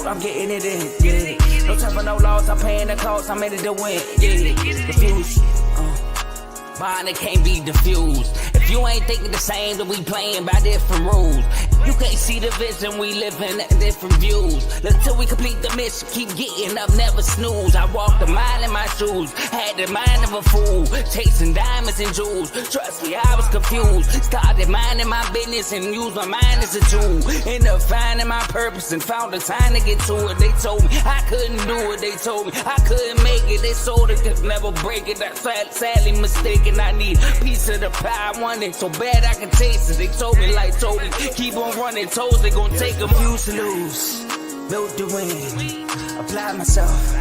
I'm getting it in, yeah. No time for no loss, I'm paying the cost, I'm in it to win, yeah. Refuse, mine, it can't be diffused. If you ain't thinking the same, then we playing by different rules. You can't see the vision, we living at different views. Until we complete the mission, keep getting up, never snooze. I walked a mile in my shoes, had the mind of a fool, chasing diamonds and jewels. Trust me, I was confused. Started minding my business and used my mind as a tool. Ended up finding my purpose and found the time to get to it. They told me I couldn't do it, they told me I couldn't make it. They sold it, could never break it. That's sadly mistaken. I need a piece of the pie, I want it so bad I can taste it. They told me like told me, keep on running toes, they gon' take them. Used to lose, built to win, applied myself,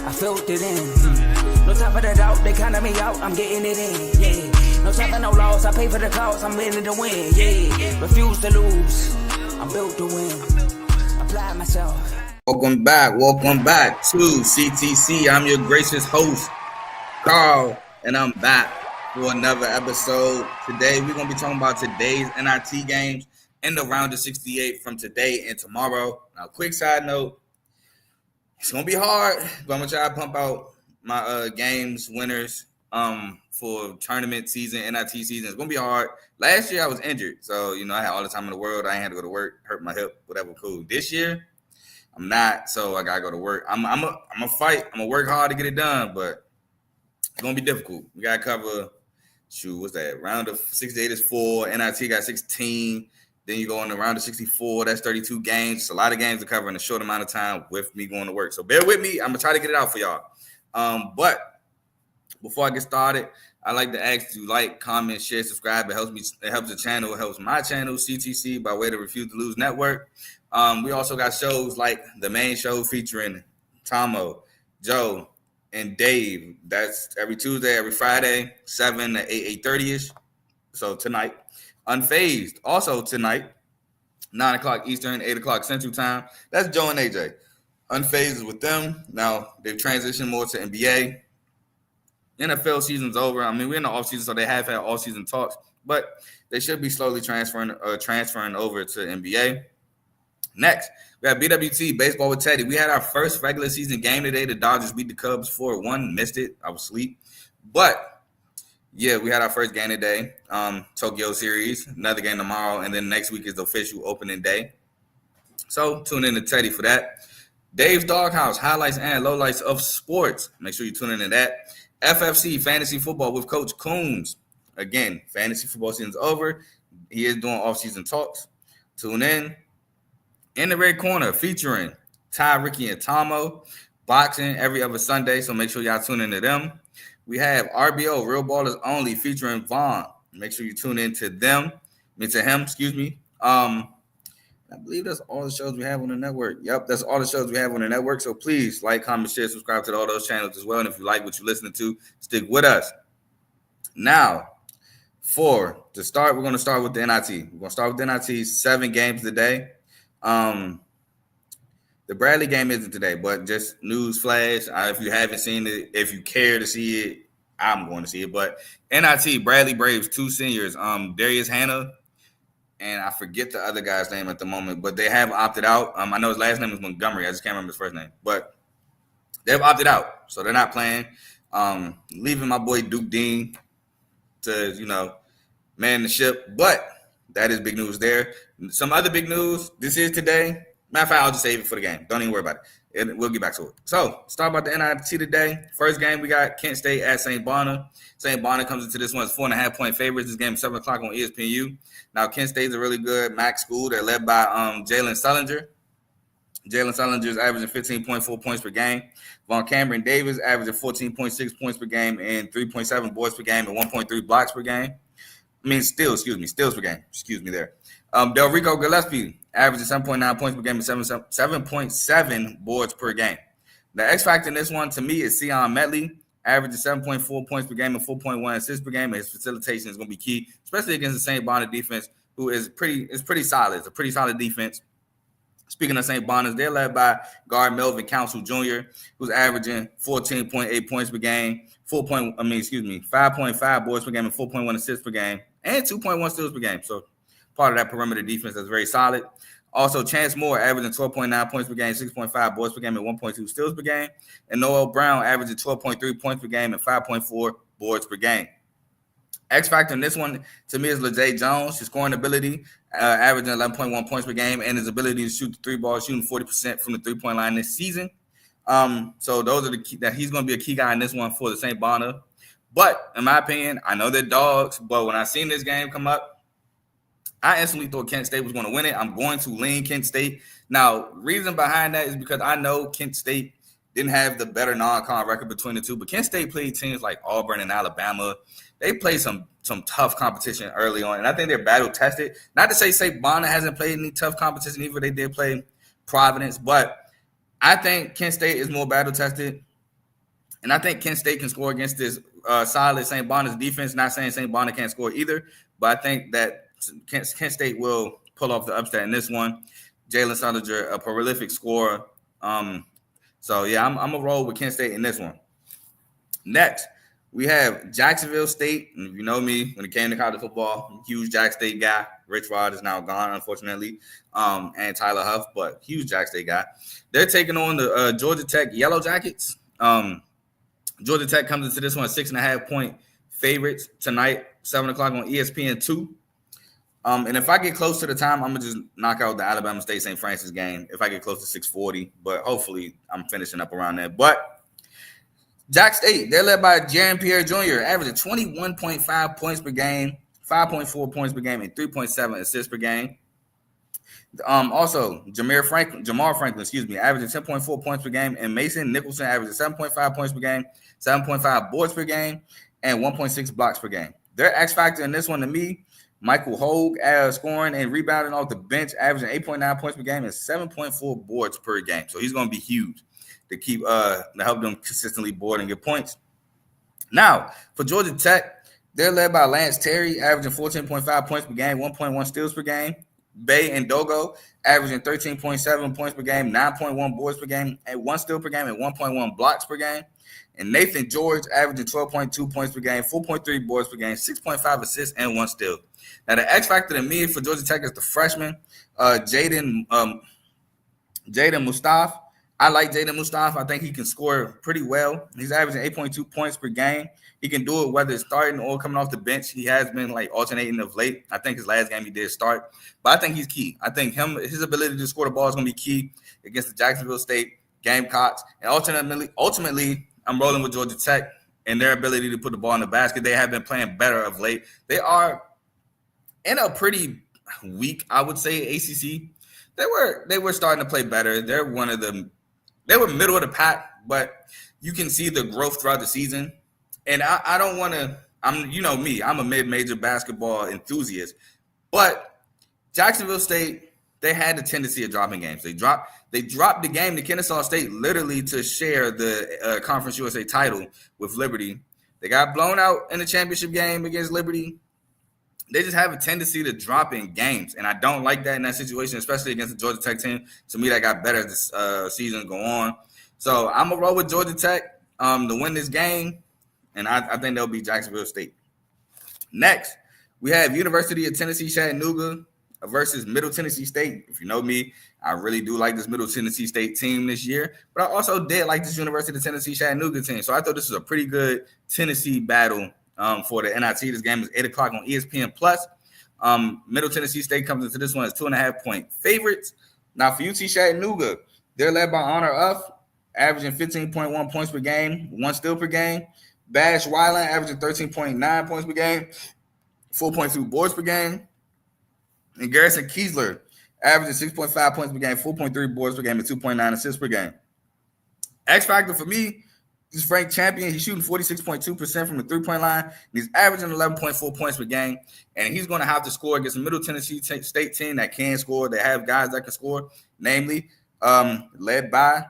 I felt it in. No time for the doubt, they counted me out, I'm getting it in, yeah. No time for no loss, I pay for the cost, I'm winning to win, yeah. Refuse to lose, I'm built to win, applied myself. Welcome back to CTC. I'm your gracious host, Carl, and I'm back for another episode. Today, we're going to be talking about today's NIT games in the round of 68 from today and tomorrow. Now, quick side note, it's going to be hard, but I'm going to try to pump out my games winners for tournament season, NIT season. It's going to be hard. Last year, I was injured, so, I had all the time in the world. I ain't had to go to work, hurt my hip, whatever, cool. This year, I'm not, so I got to go to work. I'm a fight. I'm going to work hard to get it done, but it's going to be difficult. We got to cover, what's that? Round of 68 is 4. NIT got 16. Then you go on the round of 64. That's 32 games. It's a lot of games to cover in a short amount of time with me going to work. So bear with me. I'm going to try to get it out for y'all. But before I get started, I like to ask you like, comment, share, subscribe. It helps me. It helps the channel. It helps my channel, CTC, by way of the Refuse to Lose Network. We also got shows like the main show featuring Tomo, Joe, and Dave. That's every Tuesday, every Friday, 7 to 8:30ish. So tonight, Unfazed. Also tonight, 9 o'clock Eastern, 8 o'clock Central Time. That's Joe and AJ. Unfazed is with them. Now, they've transitioned more to NBA. NFL season's over. I mean, we're in the offseason, so they have had offseason talks, but they should be slowly transferring over to NBA. Next, we have BWT, Baseball with Teddy. We had our first regular season game today. The Dodgers beat the Cubs 4-1. Missed it. I was asleep. But, yeah, we had our first game today. Tokyo series, another game tomorrow, and then next week is the official opening day. So, tune in to Teddy for that. Dave's Doghouse, highlights and lowlights of sports. Make sure you tune in to that. FFC, Fantasy Football with Coach Coombs. Again, fantasy football season's over. He is doing off-season talks. Tune in. In the Red Corner, featuring Ty, Ricky, and Tomo. Boxing every other Sunday, so make sure y'all tune in to them. We have RBO, Real Ballers Only, featuring Vaughn. Make sure you tune in to them. To him, excuse me. I believe that's all the shows we have on the network. Yep, that's all the shows we have on the network. So please like, comment, share, subscribe to all those channels as well. And if you like what you're listening to, stick with us. Now, to start, we're going to start with the NIT. We're going to start with the NIT, 7 games today. The Bradley game isn't today, but just news flash. If you haven't seen it, if you care to see it, I'm going to see it. But NIT, Bradley Braves, 2 seniors, Darius Hannah, and I forget the other guy's name at the moment, but they have opted out. I know his last name is Montgomery. I just can't remember his first name, but they've opted out, so they're not playing. Leaving my boy Duke Dean to, man the ship, but that is big news there. Some other big news. This is today. Matter of fact, I'll just save it for the game. Don't even worry about it. We'll get back to it. So, let's talk about the NIT today. First game, we got Kent State at St. Bonner. St. Bonner comes into this one as 4.5-point favorites. This game is 7 o'clock on ESPNU. Now, Kent State's a really good MAC school. They're led by Jalen Sullinger. Jalen Sullinger is averaging 15.4 points per game. Von Cameron Davis averaging 14.6 points per game and 3.7 boards per game and 1.3 blocks per game. Steals per game. Excuse me there. Del Rico Gillespie averaging 7.9 points per game and 7.7 boards per game. The X factor in this one, to me, is Sion Medley, averaging 7.4 points per game and 4.1 assists per game. And his facilitation is going to be key, especially against the St. Bonner defense, who is pretty solid. It's a pretty solid defense. Speaking of St. Bonner's, they're led by guard Melvin Council Jr., who's averaging 14.8 points per game, 5.5 boards per game and 4.1 assists per game, and 2.1 steals per game. So part of that perimeter defense that's very solid. Also, Chance Moore averaging 12.9 points per game, 6.5 boards per game, and 1.2 steals per game. And Noel Brown averaging 12.3 points per game and 5.4 boards per game. X factor in this one to me is LeJay Jones. His scoring ability, averaging 11.1 points per game, and his ability to shoot the three ball, shooting 40% from the 3-point line this season. So those are the key, that he's going to be a key guy in this one for the St. Bonner. But in my opinion, I know they're dogs, but when I seen this game come up, I instantly thought Kent State was going to win it. I'm going to lean Kent State. Now, reason behind that is because I know Kent State didn't have the better non-con record between the two, but Kent State played teams like Auburn and Alabama. They played some tough competition early on, and I think they're battle-tested. Not to say St. Bonner hasn't played any tough competition, even they did play Providence, but I think Kent State is more battle-tested, and I think Kent State can score against this solid St. Bonner's defense. Not saying St. Bonner can't score either, but I think that Kent State will pull off the upset in this one. Jalen Sullinger, a prolific scorer. So, yeah, I'm going to roll with Kent State in this one. Next, we have Jacksonville State. And you know me, when it came to college football, huge Jack State guy. Rich Rod is now gone, unfortunately, and Tyler Huff, but huge Jack State guy. They're taking on the Georgia Tech Yellow Jackets. Georgia Tech comes into this one 6.5-point favorites tonight, 7 o'clock on ESPN2. And if I get close to the time, I'm going to just knock out the Alabama State St. Francis game if I get close to 6:40. But hopefully I'm finishing up around there. But Jack State, they're led by Jaron Pierre Jr., averaging 21.5 points per game, 5.4 points per game, and 3.7 assists per game. Also, Jamar Franklin, averaging 10.4 points per game, and Mason Nicholson averaging 7.5 points per game, 7.5 boards per game, and 1.6 blocks per game. Their X factor in this one to me, Michael Hogue, scoring and rebounding off the bench, averaging 8.9 points per game and 7.4 boards per game. So he's going to be huge to keep to help them consistently board and get points. Now, for Georgia Tech, they're led by Lance Terry, averaging 14.5 points per game, 1.1 steals per game. Bay and Dogo, averaging 13.7 points per game, 9.1 boards per game, and 1 steal per game, and 1.1 blocks per game. And Nathan George, averaging 12.2 points per game, 4.3 boards per game, 6.5 assists, and 1 steal. Now, the X factor to me for Georgia Tech is the freshman, Jaden Mustafa. I like Jaden Mustafa. I think he can score pretty well. He's averaging 8.2 points per game. He can do it whether it's starting or coming off the bench. He has been like alternating of late. I think his last game he did start, but I think he's key. I think his ability to score the ball is going to be key against the Jacksonville State Gamecocks. And ultimately, I'm rolling with Georgia Tech and their ability to put the ball in the basket. They have been playing better of late. They are in a pretty weak, I would say, ACC. They were starting to play better. They were middle of the pack, but you can see the growth throughout the season. And I don't want to. You know me. I'm a mid-major basketball enthusiast, but Jacksonville State, they had the tendency of dropping games. They dropped the game to Kennesaw State literally to share the Conference USA title with Liberty. They got blown out in the championship game against Liberty. They just have a tendency to drop in games, and I don't like that in that situation, especially against the Georgia Tech team. To me, that got better as the season go on. So I'm going to roll with Georgia Tech to win this game, and I think they'll beat Jacksonville State. Next, we have University of Tennessee Chattanooga versus Middle Tennessee State. If you know me, I really do like this Middle Tennessee State team this year, but I also did like this University of Tennessee Chattanooga team. So I thought this was a pretty good Tennessee battle for the NIT. This game is 8 o'clock on ESPN+. Middle Tennessee State comes into this one as 2.5-point favorites. Now for UT Chattanooga, they're led by Honor Uff, averaging 15.1 points per game, 1 steal per game. Bash Weiland, averaging 13.9 points per game, 4.2 boards per game. And Garrison Kiesler, averaging 6.5 points per game, 4.3 boards per game, and 2.9 assists per game. X factor for me is Frank Champion. He's shooting 46.2% from the three-point line. And he's averaging 11.4 points per game. And he's going to have to score against a Middle Tennessee State team that can score. They have guys that can score, namely led by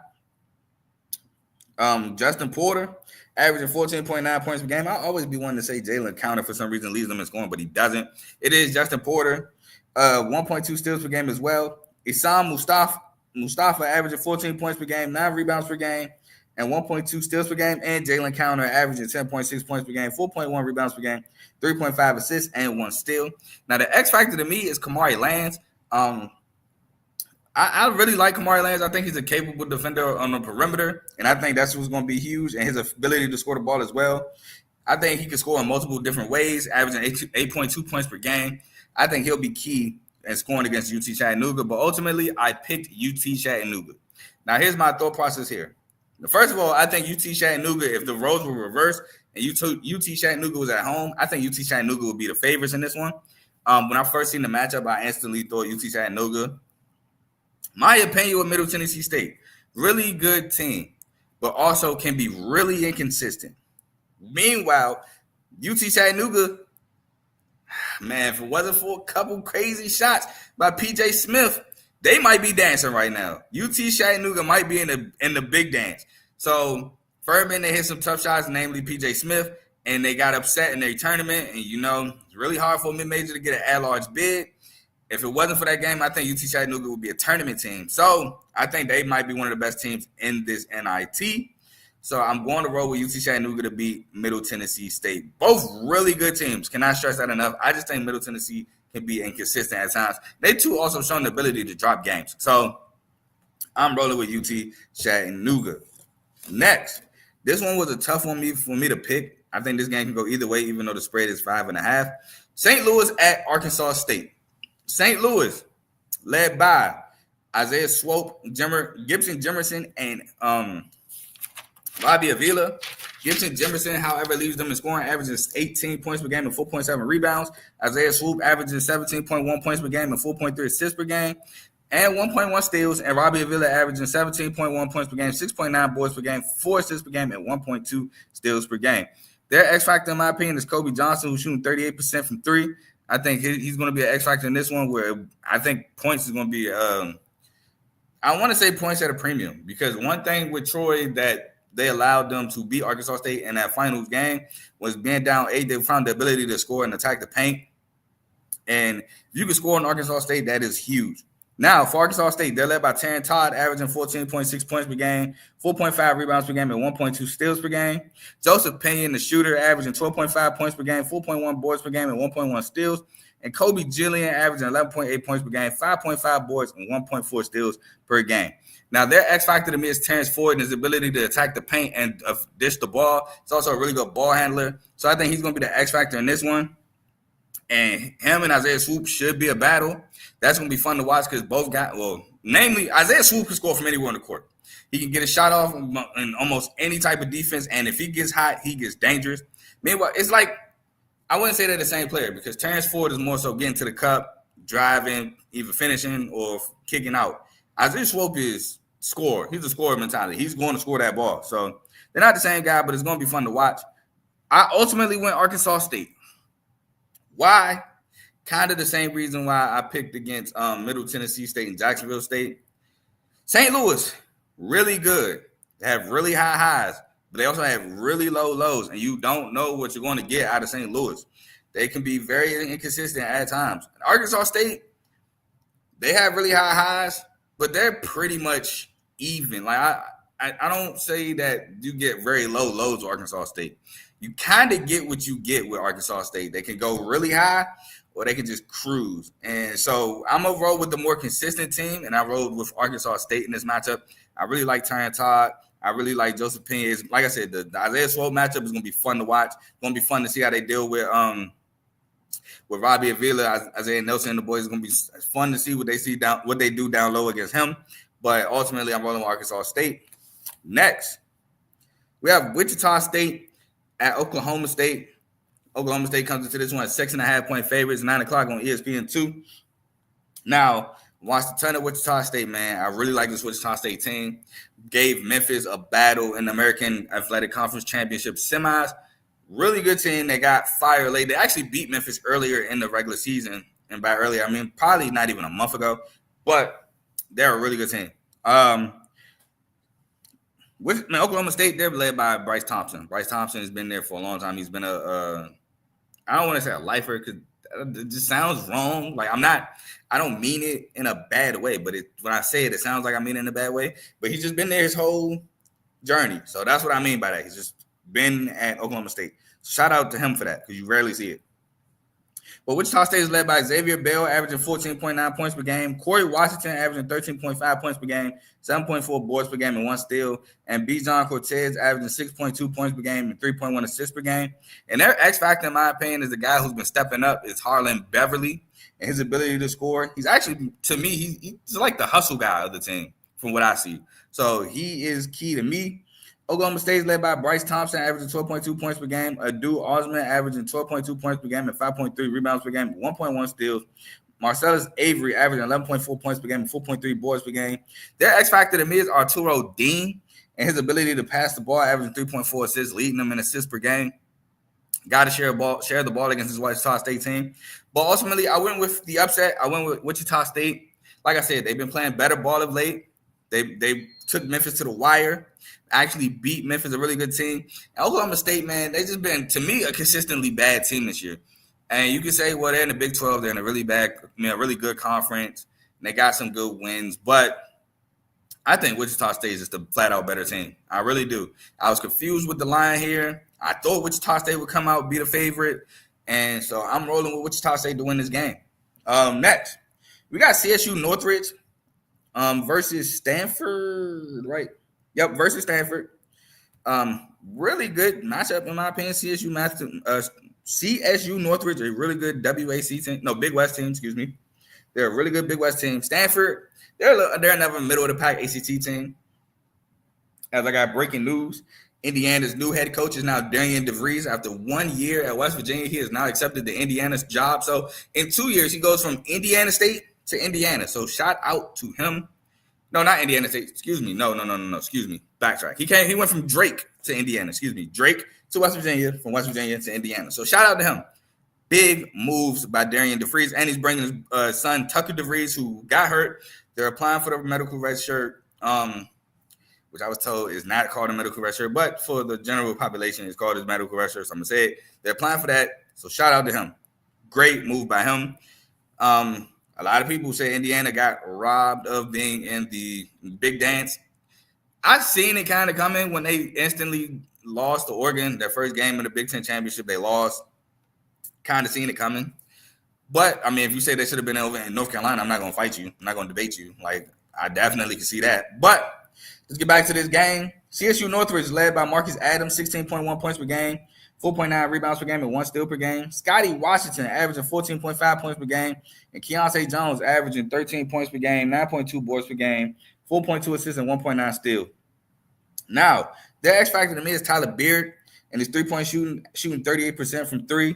Justin Porter, averaging 14.9 points per game. I'll always be wanting to say Jalen Counter for some reason leads them in scoring, but he doesn't. It is Justin Porter, 1.2 steals per game as well. Isam Mustafa averaging 14 points per game, 9 rebounds per game, and 1.2 steals per game. And Jalen Counter averaging 10.6 points per game, 4.1 rebounds per game, 3.5 assists, and 1 steal. Now, the X factor to me is Kamari Lands. I really like Kamari Lands. I think he's a capable defender on the perimeter, and I think that's what's going to be huge, and his ability to score the ball as well. I think he can score in multiple different ways, averaging 8.2 points per game. I think he'll be key in scoring against UT Chattanooga, but ultimately I picked UT Chattanooga. Now, here's my thought process here. First of all, I think UT Chattanooga, if the roles were reversed and UT Chattanooga was at home, I think UT Chattanooga would be the favorites in this one. When I first seen the matchup, I instantly thought UT Chattanooga. My opinion with Middle Tennessee State, really good team, but also can be really inconsistent. Meanwhile, UT Chattanooga, man, if it wasn't for a couple crazy shots by PJ Smith, they might be dancing right now. UT Chattanooga might be in the big dance. So Furman, they hit some tough shots, namely PJ Smith, and they got upset in their tournament. And it's really hard for a mid-major to get an at-large bid. If it wasn't for that game, I think UT Chattanooga would be a tournament team. So I think they might be one of the best teams in this NIT. So I'm going to roll with UT Chattanooga to beat Middle Tennessee State. Both really good teams. Cannot stress that enough. I just think Middle Tennessee can be inconsistent at times. They, too, also shown the ability to drop games. So I'm rolling with UT Chattanooga. Next, this one was a tough one for me to pick. I think this game can go either way, even though the spread is 5.5. St. Louis at Arkansas State. St. Louis, led by Isaiah Swope, Gibson Jimerson, and Robbie Avila. Gibson Jimerson, however, leads them in scoring, averages 18 points per game and 4.7 rebounds. Isaiah Swope averages 17.1 points per game and 4.3 assists per game, and 1.1 steals. And Robbie Avila averaging 17.1 points per game, 6.9 boards per game, 4 assists per game, and 1.2 steals per game. Their X factor, in my opinion, is Kobe Johnson, who's shooting 38% from three. I think he's going to be an X factor in this one, where I think points is going to be I want to say points at a premium, because one thing with Troy that they allowed them to beat Arkansas State in that finals game was being down 8. They found the ability to score and attack the paint. And if you can score in Arkansas State, that is huge. Now, for Arkansas State, they're led by Taryn Todd, averaging 14.6 points per game, 4.5 rebounds per game, and 1.2 steals per game. Joseph Pinion, the shooter, averaging 12.5 points per game, 4.1 boards per game, and 1.1 steals. And Kobe Jillian, averaging 11.8 points per game, 5.5 boards, and 1.4 steals per game. Now, their X factor to me is Terrence Ford and his ability to attack the paint and dish the ball. He's also a really good ball handler. So I think he's going to be the X factor in this one. And him and Isaiah Swoop should be a battle. That's going to be fun to watch, because both namely, Isaiah Swoop can score from anywhere on the court. He can get a shot off in almost any type of defense, and if he gets hot, he gets dangerous. Meanwhile, it's like, I wouldn't say they're the same player, because Terrence Ford is more so getting to the cup, driving, either finishing or kicking out. Isaiah Swope is score. He's a scorer mentality. He's going to score that ball. So they're not the same guy, but it's going to be fun to watch. I ultimately went Arkansas State. Why? Kind of the same reason why I picked against Middle Tennessee State and Jacksonville State. St. Louis, really good. They have really high highs, but they also have really low lows, and you don't know what you're going to get out of St. Louis. They can be very inconsistent at times. Arkansas State, they have really high highs, but they're pretty much even. Like I don't say that you get very low lows with Arkansas State. You kind of get what you get with Arkansas State. They can go really high, or they can just cruise. And so I'm going to roll with the more consistent team, and I rolled with Arkansas State in this matchup. I really like Taryn Todd. I really like Joseph Pinion. Like I said, the Isaiah Swope matchup is going to be fun to watch. It's going to be fun to see how they deal with Robbie Avila, Isaiah Nelson, and the boys. It's going to be fun to see what they do down low against him. But ultimately, I'm rolling with Arkansas State. Next, we have Wichita State at Oklahoma State. Oklahoma State comes into this one at 6.5-point favorites, 9 o'clock on ESPN2. Now, watched a ton of Wichita State, man. I really like this Wichita State team. Gave Memphis a battle in the American Athletic Conference Championship semis. Really good team. They got fire late. They actually beat Memphis earlier in the regular season. And by earlier, I mean probably not even a month ago. But they're a really good team. Oklahoma State, they're led by Bryce Thompson. Bryce Thompson has been there for a long time. He's been I don't want to say a lifer, because it just sounds wrong. Like I don't mean it in a bad way, but when I say it, it sounds like I mean it in a bad way. But he's just been there his whole journey. So that's what I mean by that. He's just been at Oklahoma State. Shout out to him for that, because you rarely see it. But Wichita State is led by Xavier Bell, averaging 14.9 points per game. Corey Washington, averaging 13.5 points per game, 7.4 boards per game, and 1 steal. And Bijan Cortez, averaging 6.2 points per game and 3.1 assists per game. And their X factor, in my opinion, is the guy who's been stepping up is Harlan Beverly. And his ability to score, he's actually, to me, he's like the hustle guy of the team from what I see. So he is key to me. Oklahoma State is led by Bryce Thompson, averaging 12.2 points per game. Adu Osman, averaging 12.2 points per game and 5.3 rebounds per game, 1.1 steals. Marcellus Avery, averaging 11.4 points per game and 4.3 boards per game. Their X factor to me is Arturo Dean and his ability to pass the ball, averaging 3.4 assists, leading them in assists per game. Got to share the ball against his Wichita State team. But ultimately, I went with the upset. I went with Wichita State. Like I said, they've been playing better ball of late. They took Memphis to the wire, actually beat Memphis, a really good team. And Oklahoma State, man, they just been, to me, a consistently bad team this year. And you can say, well, they're in the Big 12. They're in a really good conference. And they got some good wins. But I think Wichita State is just a flat-out better team. I really do. I was confused with the line here. I thought Wichita State would come out, be the favorite. And so I'm rolling with Wichita State to win this game. Next, we got CSU Northridge versus Stanford, right? Yep, versus Stanford. Really good matchup, in my opinion. CSU Northridge, a really good WAC team. No, Big West team, excuse me. They're a really good Big West team. Stanford, they're another middle-of-the-pack ACT team. As I got breaking news, Indiana's new head coach is now Darian DeVries. After 1 year at West Virginia, he has now accepted the Indiana's job. So in 2 years, he goes from Indiana State to Indiana. So shout out to him. No, not Indiana State. Excuse me. No. Excuse me. Backtrack. He went from Drake to Indiana. Excuse me. Drake to West Virginia, from West Virginia to Indiana. So shout out to him. Big moves by Darian DeVries. And he's bringing his son, Tucker DeVries, who got hurt. They're applying for the medical red shirt, which I was told is not called a medical red shirt, but for the general population, it's called his medical red shirt. So I'm going to say it. They're applying for that. So shout out to him. Great move by him. A lot of people say Indiana got robbed of being in the big dance. I've seen it kind of coming when they instantly lost to Oregon, their first game in the Big Ten championship. They lost. Kind of seen it coming. But, I mean, if you say they should have been over in North Carolina, I'm not going to fight you. I'm not going to debate you. Like, I definitely can see that. But let's get back to this game. CSU Northridge is led by Marcus Adams, 16.1 points per game, 4.9 rebounds per game, and 1 steal per game. Scotty Washington averaging 14.5 points per game, and Keontae Jones averaging 13 points per game, 9.2 boards per game, 4.2 assists, and 1.9 steal. Now, their X factor to me is Tyler Beard, and his three-point shooting 38% from three.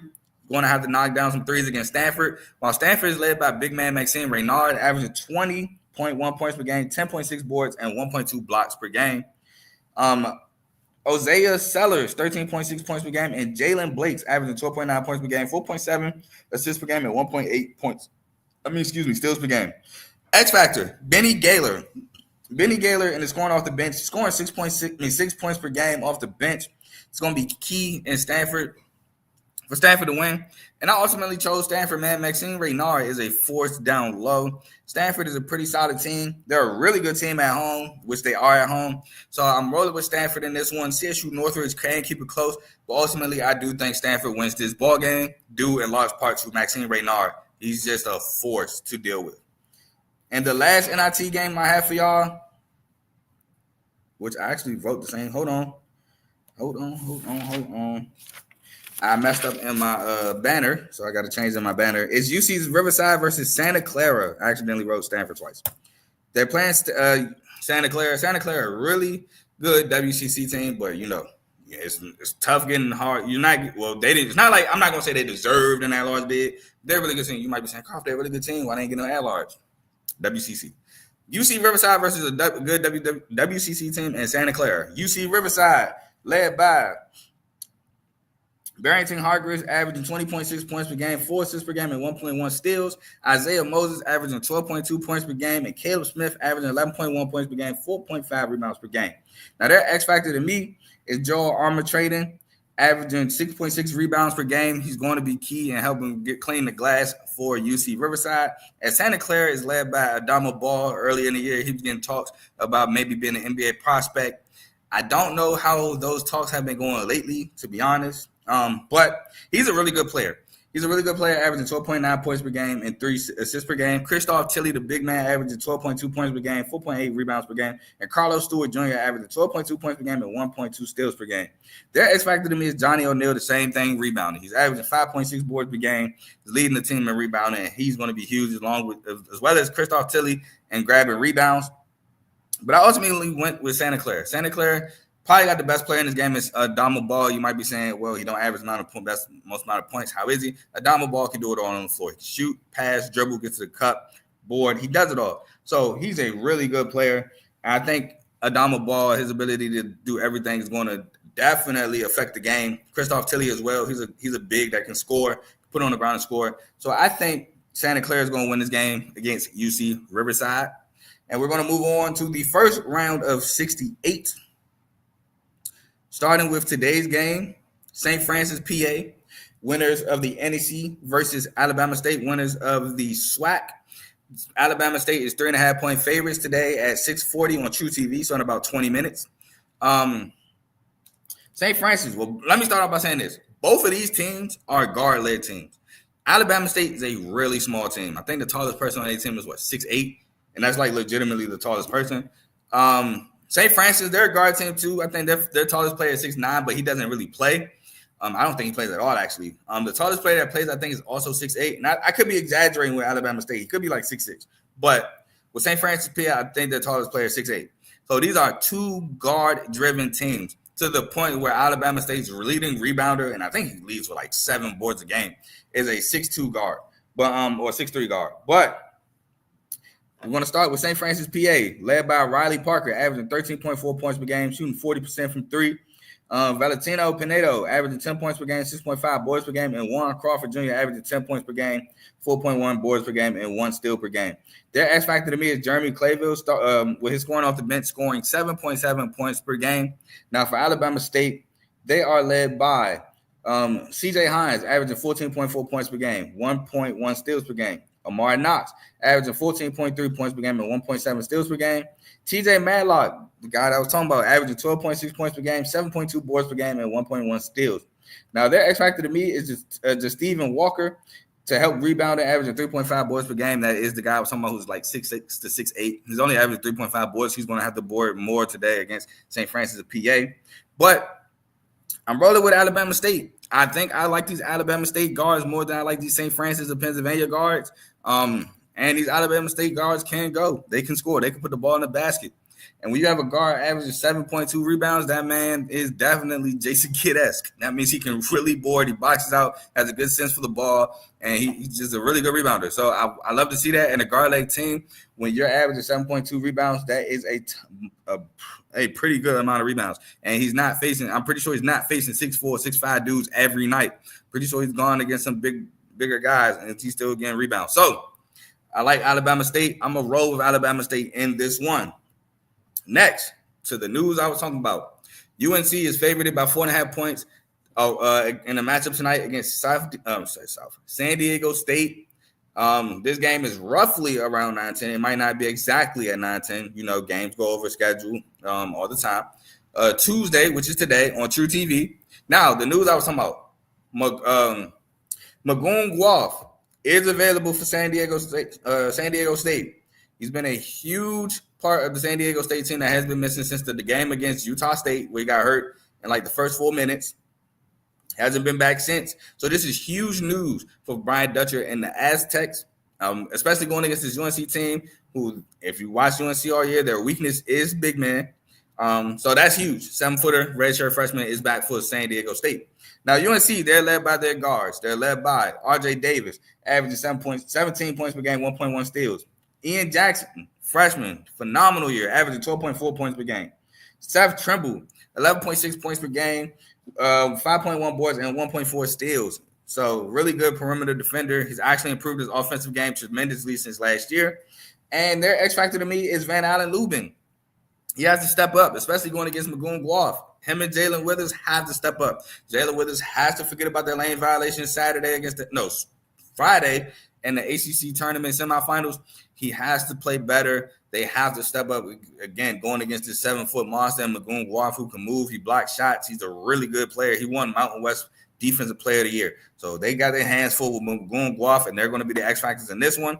Going to have to knock down some threes against Stanford, while Stanford is led by big man Maxime Reynard, averaging 20.1 points per game, 10.6 boards, and 1.2 blocks per game. Osea Sellers, 13.6 points per game, and Jalen Blake's averaging 12.9 points per game, 4.7 assists per game, and 1.8 steals per game. X factor, Benny Gaylor. Benny Gaylor and is scoring off the bench, scoring 6 points per game off the bench. It's going to be key in Stanford. For Stanford to win. And I ultimately chose Stanford, man. Maxime Reynard is a force down low. Stanford is a pretty solid team. They're a really good team at home, which they are at home. So I'm rolling with Stanford in this one. CSU Northridge can keep it close, but ultimately I do think Stanford wins this ball game, due in large part to Maxime Reynard. He's just a force to deal with. And the last NIT game I have for y'all, which I actually wrote the same. Hold on. I messed up in my banner, so I got to change in my banner. It's UC's Riverside versus Santa Clara. I accidentally wrote Stanford twice. They're playing Santa Clara. Santa Clara, really good WCC team, but it's tough getting hard. They didn't. It's not like I'm not gonna say they deserved an at-large bid. They're a really good team. You might be saying, "Croft, they're a really good team. Why they ain't getting an at-large?" WCC. UC Riverside versus a good WCC team and Santa Clara. UC Riverside led by Barrington Hargreaves, averaging 20.6 points per game, 4 assists per game, and 1.1 steals. Isaiah Moses averaging 12.2 points per game, and Caleb Smith averaging 11.1 points per game, 4.5 rebounds per game. Now, their X factor to me is Joel Armatrading, averaging 6.6 rebounds per game. He's going to be key in helping get clean the glass for UC Riverside. As Santa Clara is led by Adama Ball. Earlier in the year, he was getting talks about maybe being an NBA prospect. I don't know how those talks have been going lately, to be honest. But he's a really good player. He's a really good player, averaging 12.9 points per game and 3 assists per game. Christoph Tilly, the big man, averaging 12.2 points per game, 4.8 rebounds per game. And Carlos Stewart Jr. averaging 12.2 points per game and 1.2 steals per game. Their X factor to me is Johnny O'Neal, the same thing, rebounding. He's averaging 5.6 boards per game. He's leading the team in rebounding, and he's going to be huge as well as Christoph Tilly and grabbing rebounds. But I ultimately went with Santa Clara. Santa Clara probably got the best player in this game is Adama Ball. You might be saying, well, he don't average most amount of points. How is he? Adama Ball can do it all on the floor. He can shoot, pass, dribble, get to the cup, board. He does it all. So he's a really good player. And I think Adama Ball, his ability to do everything is going to definitely affect the game. Christoph Tilly as well. He's a big that can score, put on the ground and score. So I think Santa Clara is going to win this game against UC Riverside. And we're going to move on to the first round of 68. Starting with today's game, St. Francis, PA, winners of the NIT versus Alabama State, winners of the SWAC. Alabama State is 3.5-point favorites today at 6:40 on True TV, so in about 20 minutes. St. Francis, well, let me start off by saying this. Both of these teams are guard-led teams. Alabama State is a really small team. I think the tallest person on their team is, 6'8", and that's like legitimately the tallest person. St. Francis, they're a guard team too. I think their tallest player is 6'9", but he doesn't really play. I don't think he plays at all, actually. The tallest player that plays, I think, is also 6'8". And I could be exaggerating with Alabama State. He could be like 6'6". But with St. Francis, PA, I think their tallest player is 6'8". So these are two guard-driven teams to the point where Alabama State's leading rebounder, and I think he leads with like 7 boards a game, is a 6'2" guard, but or 6'3" guard. But we're going to start with St. Francis, PA, led by Riley Parker, averaging 13.4 points per game, shooting 40% from 3. Valentino Pinedo, averaging 10 points per game, 6.5 boards per game, and Warren Crawford Jr., averaging 10 points per game, 4.1 boards per game, and 1 steal per game. Their X factor to me is Jeremy Clayville, with his scoring off the bench, scoring 7.7 points per game. Now, for Alabama State, they are led by C.J. Hines, averaging 14.4 points per game, 1.1 steals per game. Amari Knox, averaging 14.3 points per game and 1.7 steals per game. T.J. Madlock, the guy that I was talking about, averaging 12.6 points per game, 7.2 boards per game, and 1.1 steals. Now, their X factor to me is just Stephen Walker to help rebound and averaging 3.5 boards per game. That is the guy I was talking about who's like 6'6" to 6'8". He's only averaging 3.5 boards. He's going to have to board more today against St. Francis of PA. But I'm rolling with Alabama State. I think I like these Alabama State guards more than I like these St. Francis of Pennsylvania guards. And these Alabama State guards can go. They can score. They can put the ball in the basket. And when you have a guard averaging 7.2 rebounds, that man is definitely Jason Kidd-esque. That means he can really board. He boxes out, has a good sense for the ball, and he's just a really good rebounder. So I love to see that in a guard-leg team. When you're averaging 7.2 rebounds, that is a pretty good amount of rebounds. And I'm pretty sure he's not facing 6'4", 6'5" dudes every night. Pretty sure he's gone against some bigger guys, and he's still getting rebounds. So I like Alabama State. I'm going to roll with Alabama State in this one. Next, to the news I was talking about. UNC is favored by 4.5 points in a matchup tonight against San Diego State. This game is roughly around 9:10. It might not be exactly at 9:10. You know, games go over schedule all the time. Tuesday, which is today, on True TV. Now, the news I was talking about. Magoon Guaf is available for San Diego State. He's been a huge part of the San Diego State team that has been missing since the game against Utah State, where he got hurt in like the first 4 minutes. Hasn't been back since. So this is huge news for Brian Dutcher and the Aztecs, especially going against this UNC team who, if you watch UNC all year, their weakness is big man. So that's huge. 7-footer, redshirt freshman is back for San Diego State. Now, UNC, they're led by their guards. They're led by R.J. Davis, averaging 17 points per game, 1.1 steals. Ian Jackson, freshman, phenomenal year, averaging 12.4 points per game. Seth Trimble, 11.6 points per game, 5.1 boards, and 1.4 steals. So really good perimeter defender. He's actually improved his offensive game tremendously since last year. And their X factor to me is Van Allen Lubin. He has to step up, especially going against Magoon Guaf. Him and Jalen Withers have to step up. Jalen Withers has to forget about their lane violation Friday in the ACC tournament semifinals. He has to play better. They have to step up again, going against this 7-foot monster, Magoon Guaf, who can move. He blocks shots. He's a really good player. He won Mountain West Defensive Player of the Year. So they got their hands full with Magoon Guaf, and they're going to be the X factors in this one.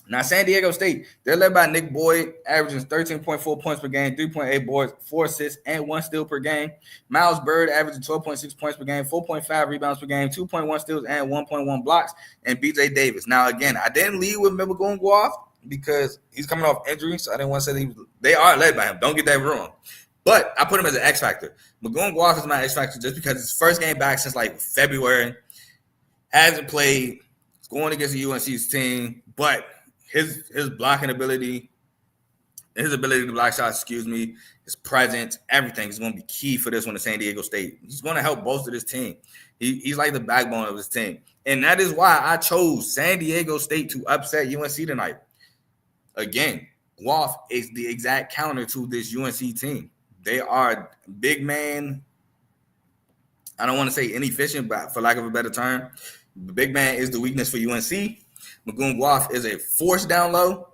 Now, San Diego State, they're led by Nick Boyd, averaging 13.4 points per game, 3.8 boards, 4 assists, and 1 steal per game. Miles Bird, averaging 12.6 points per game, 4.5 rebounds per game, 2.1 steals, and 1.1 blocks. And BJ Davis. Now, again, I didn't lead with Magoon Guaf because he's coming off injury, so I didn't want to say they are led by him. Don't get that wrong. But I put him as an X factor. Magoon Guaf is my X factor just because it's his first game back since like February. Hasn't played. It's going against the UNC's team, but his blocking ability, his ability to block shots, his presence, everything is going to be key for this one at San Diego State. He's going to help bolster this team. He's like the backbone of his team. And that is why I chose San Diego State to upset UNC tonight. Again, Guaf is the exact counter to this UNC team. They are big man. I don't want to say inefficient, but for lack of a better term, the big man is the weakness for UNC. Magoon Guaf is a force down low.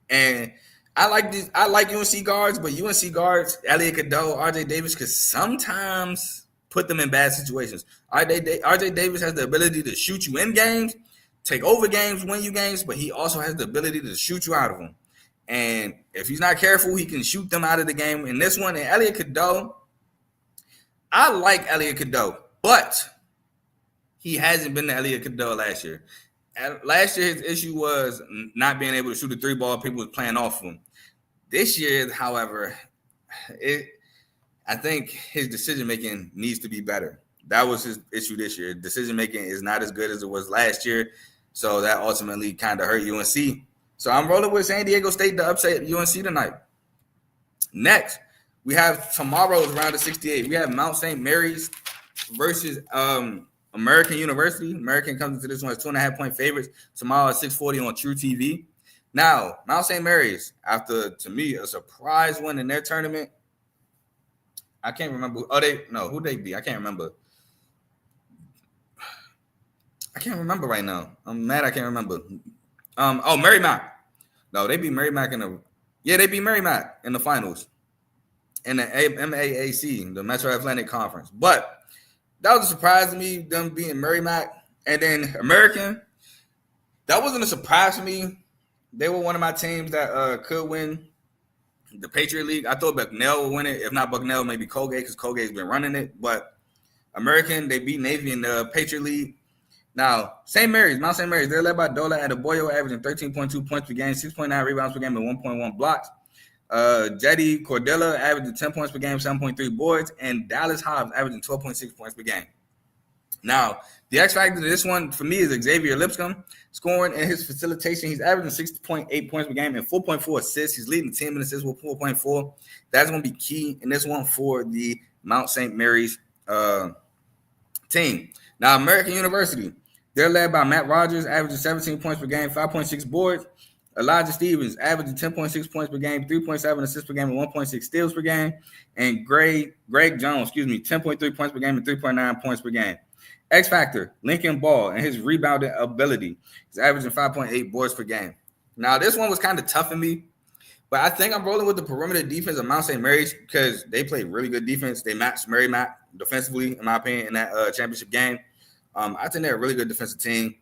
And I like UNC guards, but UNC guards, Elliot Cadeau, RJ Davis, could sometimes put them in bad situations. RJ Davis has the ability to shoot you in games, take over games, win you games, but he also has the ability to shoot you out of them. And if he's not careful, he can shoot them out of the game. In this one, and Elliot Cadeau, I like Elliot Cadeau, but he hasn't been the Elliot Cadeau last year. Last year, his issue was not being able to shoot a 3-ball. People was playing off him. This year, however, I think his decision-making needs to be better. That was his issue this year. Decision-making is not as good as it was last year, so that ultimately kind of hurt UNC. So I'm rolling with San Diego State to upset UNC tonight. Next, we have tomorrow's round of 68. We have Mount St. Mary's versus American University. American comes into this one as 2.5-point favorites. Tomorrow at 6:40 on True TV. Now, Mount St. Mary's, after, to me, a surprise win in their tournament. I can't remember. Who'd they be? I can't remember. I can't remember right now. I'm mad I can't remember. Mary Mac. No, they beat Mary Mac they beat Mary Mac in the finals in the MAAC, the Metro Atlantic Conference. But that was a surprise to me, them beating Mary Mac. And then American, that wasn't a surprise to me. They were one of my teams that could win the Patriot League. I thought Bucknell would win it. If not Bucknell, maybe Colgate, because Colgate's been running it. But American, they beat Navy in the Patriot League. Now, Mount St. Mary's, they're led by Dola Adebayo, averaging 13.2 points per game, 6.9 rebounds per game, and 1.1 blocks. Jetty Cordella averaging 10 points per game, 7.3 boards, and Dallas Hobbs averaging 12.6 points per game. Now, the X factor to this one for me is Xavier Lipscomb scoring and his facilitation. He's averaging 6.8 points per game and 4.4 assists. He's leading the team in assists with 4.4. That's going to be key in this one for the Mount St. Mary's team. Now, American University, they're led by Matt Rogers, averaging 17 points per game, 5.6 boards. Elijah Stevens, averaging 10.6 points per game, 3.7 assists per game, and 1.6 steals per game. And Greg Jones, 10.3 points per game and 3.9 points per game. X Factor, Lincoln Ball, and his rebounding ability. He's averaging 5.8 boards per game. Now, this one was kind of tough for me, but I think I'm rolling with the perimeter defense of Mount St. Mary's because they played really good defense. They matched Mary Mac defensively, in my opinion, in that championship game. I think they're a really good defensive team.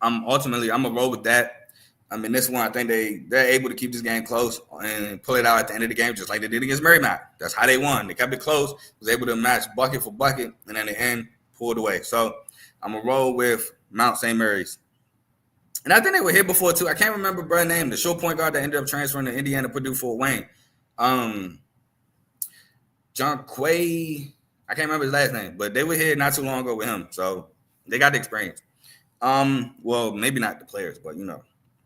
I'm gonna roll with that. This one, I think they're able to keep this game close and pull it out at the end of the game, just like they did against Mary Mac. That's how they won. They kept it close, was able to match bucket for bucket, and in the end, pulled away. So I'm gonna roll with Mount St. Mary's. And I think they were here before too. I can't remember Brad name, the short point guard that ended up transferring to Indiana, Purdue, Fort Wayne. John Quay. I can't remember his last name, but they were here not too long ago with him. So they got the experience. Well, maybe not the players, but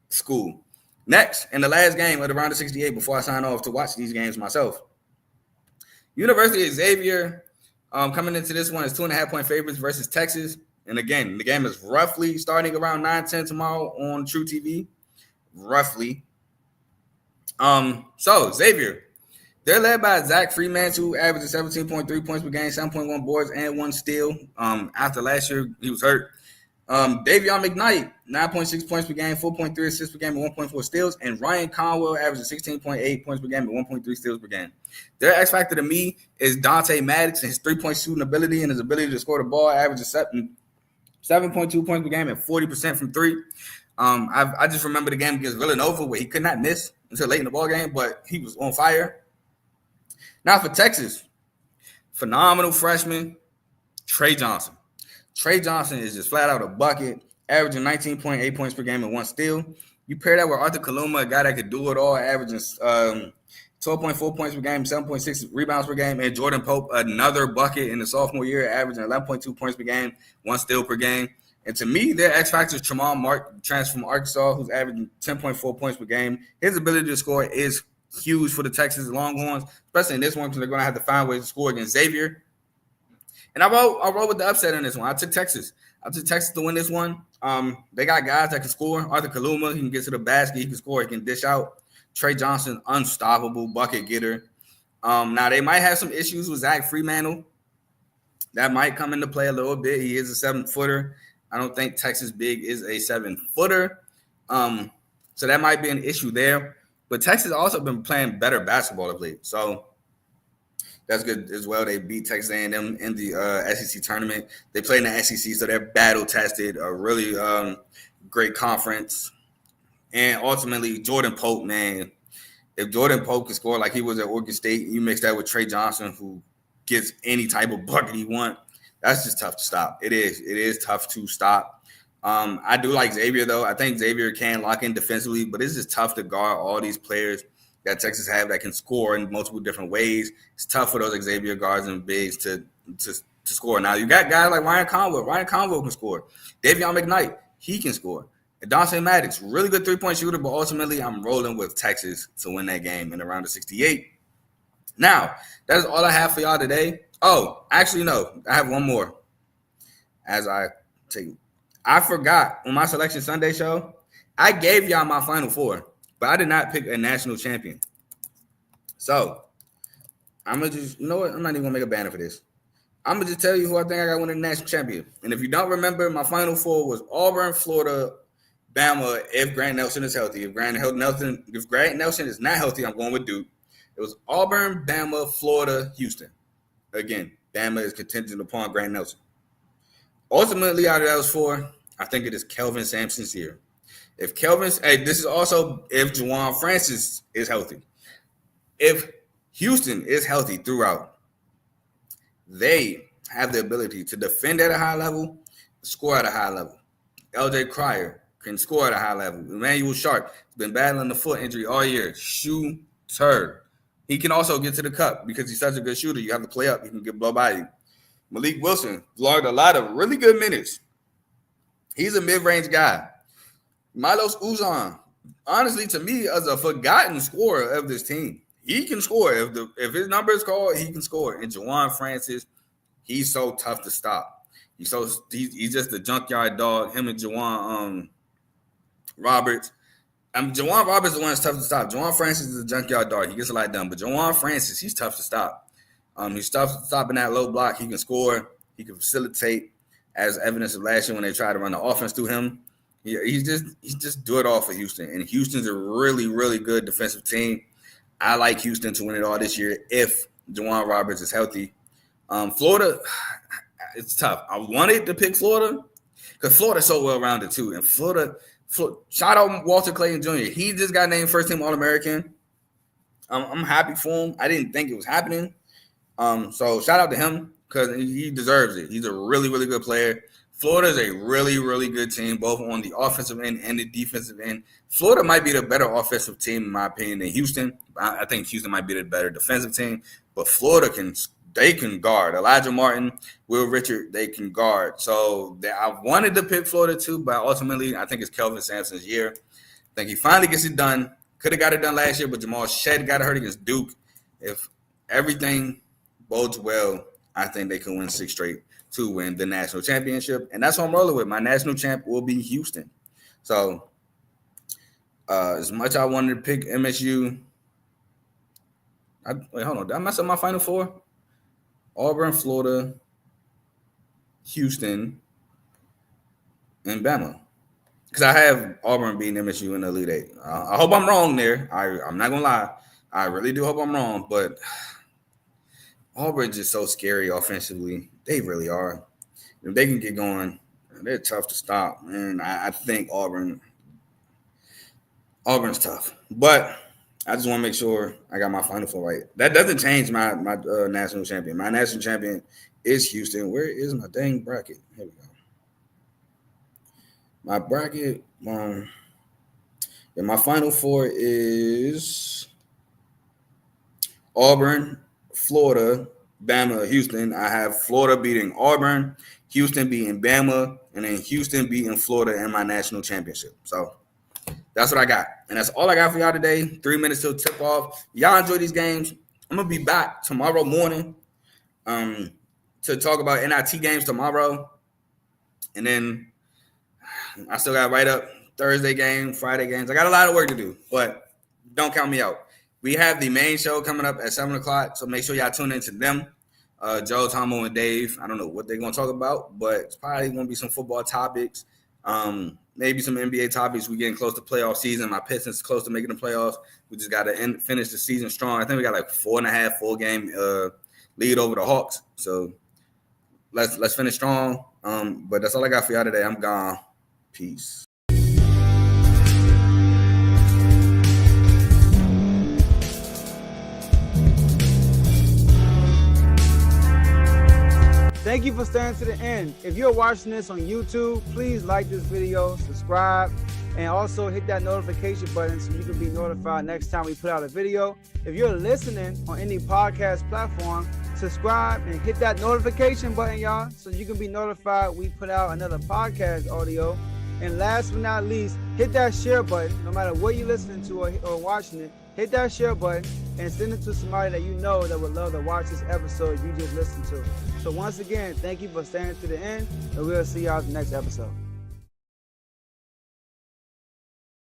school. Next, in the last game of the round of 68, before I sign off to watch these games myself, University of Xavier coming into this one is 2.5-point favorites versus Texas. And again, the game is roughly starting around 9-10 tomorrow on True TV. Roughly. So Xavier, they're led by Zach Freeman, who averages 17.3 points per game, 7.1 boards, and 1 steal. After last year, he was hurt. Davion McKnight, 9.6 points per game, 4.3 assists per game, and 1.4 steals. And Ryan Conwell averaging 16.8 points per game and 1.3 steals per game. Their X factor to me is Dante Maddox and his 3-point shooting ability and his ability to score the ball, averaging 7.2 points per game and 40% from three. I just remember the game against Villanova where he could not miss until late in the ball game, but he was on fire. Now for Texas, phenomenal freshman, Trey Johnson. Trey Johnson is just flat out a bucket, averaging 19.8 points per game and 1 steal. You pair that with Arthur Kaluma, a guy that could do it all, averaging 12.4 points per game, 7.6 rebounds per game, and Jordan Pope, another bucket in the sophomore year, averaging 11.2 points per game, 1 steal per game. And to me, their X factor is Tremont Mark, transfer from Arkansas, who's averaging 10.4 points per game. His ability to score is huge for the Texas Longhorns, especially in this one because they're going to have to find ways to score against Xavier. And I rolled with the upset in this one. I took Texas. To win this one. They got guys that can score. Arthur Kaluma, he can get to the basket. He can score. He can dish out. Trey Johnson, unstoppable bucket getter. Now, they might have some issues with Zach Freemantle. That might come into play a little bit. He is a 7-footer. I don't think Texas big is a 7-footer. So that might be an issue there. But Texas also been playing better basketball of late. So that's good as well. They beat Texas A&M in the SEC tournament. They play in the SEC, so they're battle-tested, a really great conference. And ultimately, Jordan Pope, man, if Jordan Pope can score like he was at Oregon State, you mix that with Trey Johnson, who gets any type of bucket he wants, that's just tough to stop. It is tough to stop. I do like Xavier, though. I think Xavier can lock in defensively, but it's just tough to guard all these players that Texas have that can score in multiple different ways. It's tough for those Xavier guards and bigs to score. Now, you got guys like Ryan Conwell. Ryan Conwell can score. Davion McKnight, he can score. And Dante Maddox, really good three-point shooter, but ultimately I'm rolling with Texas to win that game in around the 68. Now, that is all I have for y'all today. Oh, actually, no. I have one more. I forgot on my Selection Sunday show, I gave y'all my Final Four, but I did not pick a national champion. So, I'm going to just, you know what? I'm not even going to make a banner for this. I'm going to just tell you who I think I got winning the national champion. And if you don't remember, my Final Four was Auburn, Florida, Bama, if Grant Nelson is healthy. If Grant Nelson is not healthy, I'm going with Duke. It was Auburn, Bama, Florida, Houston. Again, Bama is contingent upon Grant Nelson. Ultimately, out of those four, I think it is Kelvin Sampson's year. This is also if Juwan Francis is healthy. If Houston is healthy throughout, they have the ability to defend at a high level, score at a high level. LJ Cryer can score at a high level. Emmanuel Sharp has been battling the foot injury all year. Shooter. He can also get to the cup because he's such a good shooter. You have to play up. He can get blow by you. Malik Wilson logged a lot of really good minutes. He's a mid-range guy. Milos Uzan, honestly, to me, as a forgotten scorer of this team, he can score. If his number is called, he can score. And Juwan Francis, he's so tough to stop. He's just a junkyard dog. Him and Juwan Roberts. Juwan Roberts is the one that's tough to stop. Juwan Francis is a junkyard dog. He gets a lot done. But Juwan Francis, he's tough to stop. He's tough to stop in that low block. He can score. He can facilitate, as evidence of last year when they tried to run the offense through him. He's just do it all for Houston. And Houston's a really, really good defensive team. I like Houston to win it all this year if Juwan Roberts is healthy. Florida, it's tough. I wanted to pick Florida because Florida's so well-rounded too. And Florida, shout out Walter Clayton Jr. He just got named first-team All-American. I'm happy for him. I didn't think it was happening. So shout out to him because he deserves it. He's a really, really good player. Florida is a really, really good team, both on the offensive end and the defensive end. Florida might be the better offensive team, in my opinion, than Houston. I think Houston might be the better defensive team, but Florida can guard. Elijah Martin, Will Richard, they can guard. So I wanted to pick Florida too, but ultimately I think it's Kelvin Sampson's year. I think he finally gets it done. Could have got it done last year, but Jamal Shead got hurt against Duke. If everything bodes well, I think they can win 6 straight to win the national championship. And that's what I'm rolling with. My national champ will be Houston. So as much I wanted to pick MSU. Wait, hold on. Did I mess up my Final Four? Auburn, Florida, Houston, and Bama. Because I have Auburn beating MSU in the Elite Eight. I hope I'm wrong there. I'm not going to lie. I really do hope I'm wrong. But Auburn's just so scary offensively. They really are. If they can get going, they're tough to stop. And I think Auburn's tough. But I just want to make sure I got my Final Four right. That doesn't change my national champion. My national champion is Houston. Where is my dang bracket? Here we go. My bracket, my Final Four is Auburn, Florida, Bama, Houston. I have Florida beating Auburn, Houston beating Bama, and then Houston beating Florida in my national championship. So that's what I got. And that's all I got for y'all today. 3 minutes till tip off. Y'all enjoy these games. I'm going to be back tomorrow morning to talk about NIT games tomorrow. And then I still got to write up Thursday game, Friday games. I got a lot of work to do, but don't count me out. We have the main show coming up at 7 o'clock, so make sure y'all tune into them. Joe, Tomo, and Dave. I don't know what they're going to talk about, but it's probably going to be some football topics, maybe some NBA topics. We're getting close to playoff season. My Pistons close to making the playoffs. We just got to finish the season strong. I think we got like 4.5 full game lead over the Hawks. So let's finish strong. But that's all I got for y'all today. I'm gone. Peace. Thank you for staying to the end. If you're watching this on YouTube, please like this video, subscribe, and also hit that notification button so you can be notified next time we put out a video. If you're listening on any podcast platform, subscribe and hit that notification button, y'all, so you can be notified we put out another podcast audio. And last but not least, hit that share button. No matter what you're listening to or watching it, hit that share button and send it to somebody that you know that would love to watch this episode you just listened to. So once again, thank you for staying to the end, and we'll see y'all in the next episode.